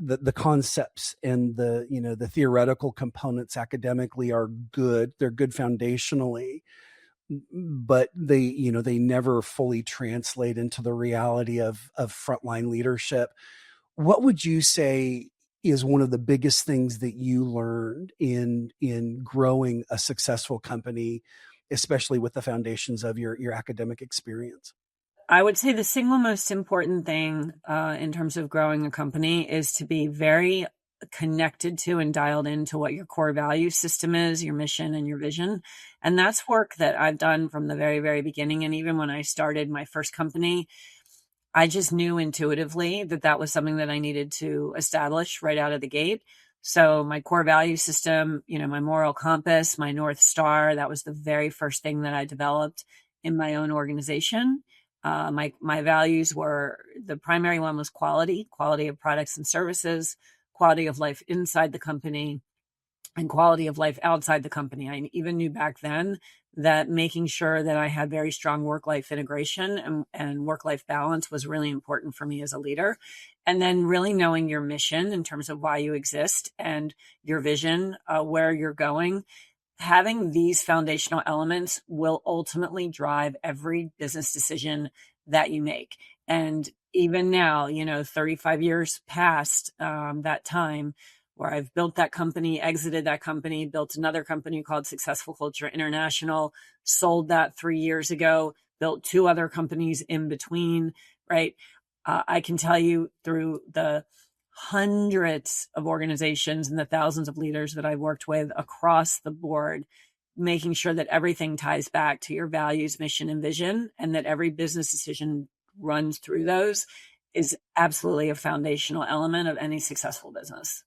the concepts and the theoretical components academically are good. They're good foundationally, but they never fully translate into the reality of frontline leadership. What would you say is one of the biggest things that you learned in growing a successful company, especially with the foundations of your academic experience? I would say the single most important thing in terms of growing a company is to be very connected to and dialed into what your core value system is, your mission and your vision. And that's work that I've done from the very, very beginning. And even when I started my first company, I just knew intuitively that that was something that I needed to establish right out of the gate. So my core value system, my moral compass, my North Star, that was the very first thing that I developed in my own organization. My values were, the primary one was quality of products and services, quality of life inside the company, and quality of life outside the company. I even knew back then that making sure that I had very strong work-life integration and work-life balance was really important for me as a leader. And then really knowing your mission in terms of why you exist and your vision, where you're going. Having these foundational elements will ultimately drive every business decision that you make. And even now, 35 years past that time, where I've built that company, exited that company, built another company called Successful Culture International, sold that 3 years ago, built two other companies in between, right? I can tell you through the hundreds of organizations and the thousands of leaders that I've worked with across the board, making sure that everything ties back to your values, mission, and vision, and that every business decision runs through those is absolutely a foundational element of any successful business.